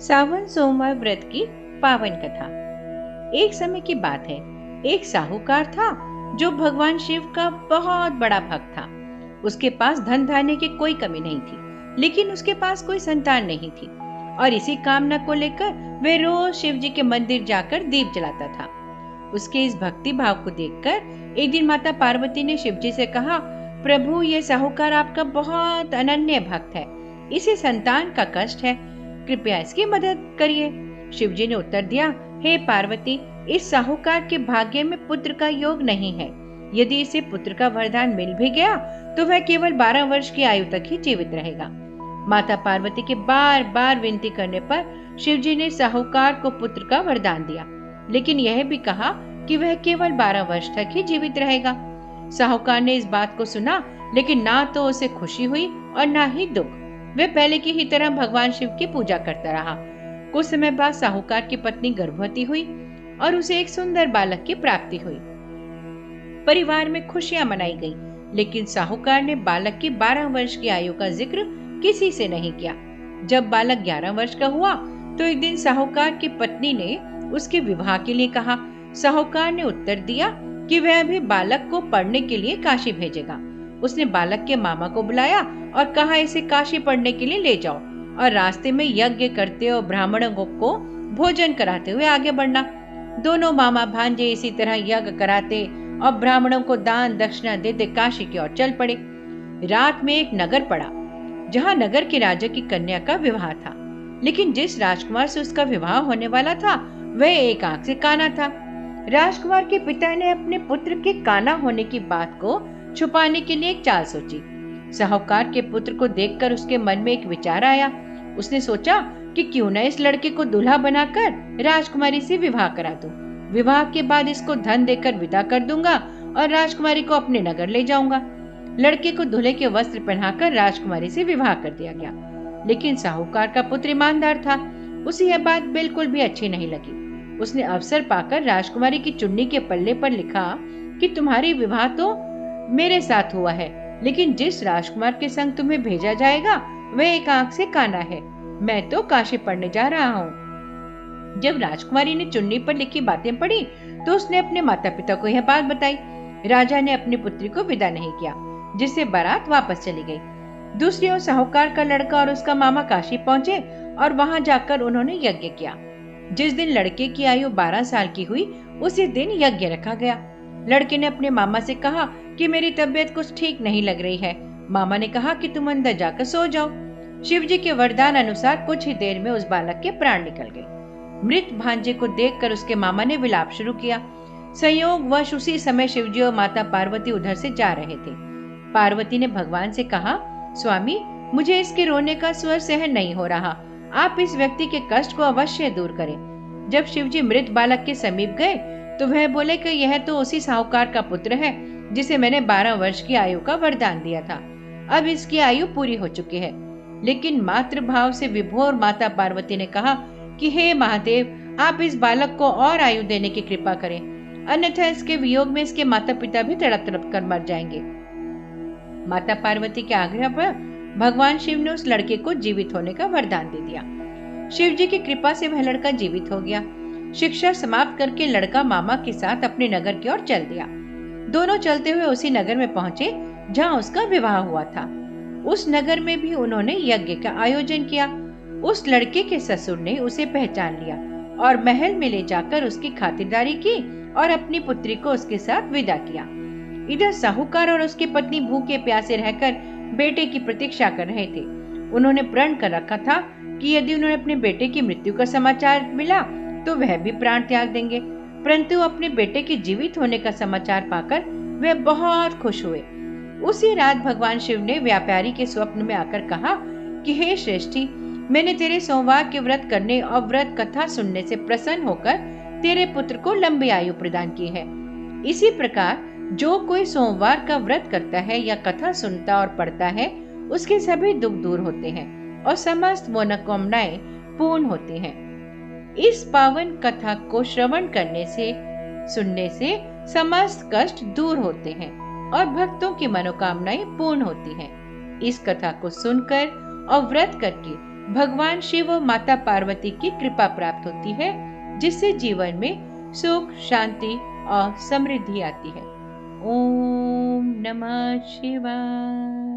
सावन सोमवार व्रत की पावन कथा। एक समय की बात है, एक साहूकार था जो भगवान शिव का बहुत बड़ा भक्त था। उसके पास धन धान्य की कोई कमी नहीं थी, लेकिन उसके पास कोई संतान नहीं थी और इसी कामना को लेकर वह रोज शिव जी के मंदिर जाकर दीप जलाता था। उसके इस भक्ति भाव को देखकर एक दिन माता पार्वती ने शिव जी से कहा, प्रभु, ये साहूकार आपका बहुत अनन्य भक्त है, इसे संतान का कष्ट है, कृपया इसकी मदद करिए। शिव जी ने उत्तर दिया, हे पार्वती, इस साहूकार के भाग्य में पुत्र का योग नहीं है। यदि इसे पुत्र का वरदान मिल भी गया तो वह केवल 12 वर्ष की आयु तक ही जीवित रहेगा। माता पार्वती के बार बार विनती करने पर शिव जी ने साहूकार को पुत्र का वरदान दिया, लेकिन यह भी कहा कि वह केवल 12 वर्ष तक ही जीवित रहेगा। साहूकार ने इस बात को सुना, लेकिन ना तो उसे खुशी हुई और ना ही दुख। वह पहले की ही तरह भगवान शिव की पूजा करता रहा। कुछ समय बाद साहूकार की पत्नी गर्भवती हुई और उसे एक सुंदर बालक की प्राप्ति हुई। परिवार में खुशियां मनाई गई, लेकिन साहूकार ने बालक की 12 वर्ष की आयु का जिक्र किसी से नहीं किया। जब बालक 11 वर्ष का हुआ तो एक दिन साहूकार की पत्नी ने उसके विवाह के लिए कहा। साहूकार ने उत्तर दिया कि वह अभी बालक को पढ़ने के लिए काशी भेजेगा। उसने बालक के मामा को बुलाया और कहा, इसे काशी पढ़ने के लिए ले जाओ और रास्ते में यज्ञ करते और ब्राह्मणों को भोजन कराते हुए आगे बढ़ना। दोनों मामा भांजे इसी तरह यज्ञ कराते और ब्राह्मणों को दान दक्षिणा देते काशी की ओर चल पड़े। रात में एक नगर पड़ा जहाँ नगर के राजा की कन्या का विवाह था, लेकिन जिस राजकुमार से उसका विवाह होने वाला था वह एक आंख से काना था। राजकुमार के पिता ने अपने पुत्र के काना होने की बात को छुपाने के लिए एक चाल सोची। साहूकार के पुत्र को देखकर उसके मन में एक विचार आया। उसने सोचा कि क्यों न इस लड़के को दूल्हा बनाकर राजकुमारी से विवाह करा दूं। विवाह के बाद इसको धन देकर विदा कर दूंगा और राजकुमारी को अपने नगर ले जाऊंगा। लड़के को दूल्हे के वस्त्र पहनाकर राजकुमारी से विवाह कर दिया गया, लेकिन साहूकार का पुत्र ईमानदार था। उसे यह बात बिल्कुल भी अच्छी नहीं लगी। उसने अवसर पाकर राजकुमारी की चुन्नी के पल्ले पर लिखा कि तुम्हारी विवाह तो मेरे साथ हुआ है, लेकिन जिस राजकुमार के संग तुम्हें भेजा जाएगा वह एक आंख से काना है। मैं तो काशी पढ़ने जा रहा हूँ। जब राजकुमारी ने चुन्नी पर लिखी बातें पढ़ी तो उसने अपने माता पिता को यह बात बताई। राजा ने अपनी पुत्री को विदा नहीं किया, जिससे बारात वापस चली गई। दूसरी ओर साहूकार का लड़का और उसका मामा काशी पहुंचे और वहां जाकर उन्होंने यज्ञ किया। जिस दिन लड़के की आयु 12 साल की हुई उसी दिन यज्ञ रखा गया। लड़के ने अपने मामा से कहा कि मेरी तबीयत कुछ ठीक नहीं लग रही है। मामा ने कहा कि तुम अंदर जाकर सो जाओ। शिव जी के वरदान अनुसार कुछ ही देर में उस बालक के प्राण निकल गए। मृत भांजे को देखकर उसके मामा ने विलाप शुरू किया। संयोगवश उसी समय शिवजी और माता पार्वती उधर से जा रहे थे। पार्वती ने भगवान से कहा, स्वामी, मुझे इसके रोने का स्वर सहन नहीं हो रहा, आप इस व्यक्ति के कष्ट को अवश्य दूर करें। जब शिवजी मृत बालक के समीप गए तो वह बोले कि यह तो उसी साहूकार का पुत्र है जिसे मैंने 12 वर्ष की आयु का वरदान दिया था। अब इसकी आयु पूरी हो चुकी है। लेकिन मातृभाव से विभोर माता पार्वती ने कहा कि हे महादेव, आप इस बालक को और आयु देने की कृपा करें, अन्यथा इसके वियोग में इसके माता पिता भी तड़प तड़प कर मर जाएंगे। माता पार्वती के आग्रह पर भगवान शिव ने उस लड़के को जीवित होने का वरदान दे दिया। शिव जी की कृपा से वह लड़का जीवित हो गया। शिक्षा समाप्त करके लड़का मामा के साथ अपने नगर की ओर चल दिया। दोनों चलते हुए उसी नगर में पहुंचे जहां उसका विवाह हुआ था। उस नगर में भी उन्होंने यज्ञ का आयोजन किया। उस लड़के के ससुर ने उसे पहचान लिया और महल में ले जाकर उसकी खातिरदारी की और अपनी पुत्री को उसके साथ विदा किया। इधर साहूकार और उसकी पत्नी भूखे प्यासे रहकर बेटे की प्रतीक्षा कर रहे थे। उन्होंने प्रण कर रखा था कि यदि उन्हें अपने बेटे की मृत्यु का समाचार मिला तो वह भी प्राण त्याग देंगे, परंतु अपने बेटे के जीवित होने का समाचार पाकर वे बहुत खुश हुए। उसी रात भगवान शिव ने व्यापारी के स्वप्न में आकर कहा कि हे श्रेष्ठी, मैंने तेरे सोमवार के व्रत करने और व्रत कथा सुनने से प्रसन्न होकर तेरे पुत्र को लंबी आयु प्रदान की है। इसी प्रकार जो कोई सोमवार का व्रत करता है या कथा सुनता और पढ़ता है उसके सभी दुख दूर होते हैं और समस्त मनोकामनाएं पूर्ण होती हैं। इस पावन कथा को श्रवण करने से सुनने से समस्त कष्ट दूर होते हैं और भक्तों की मनोकामनाएं पूर्ण होती हैं। इस कथा को सुनकर और व्रत करके भगवान शिव और माता पार्वती की कृपा प्राप्त होती है, जिससे जीवन में सुख, शांति और समृद्धि आती है। ओम नमः शिवाय।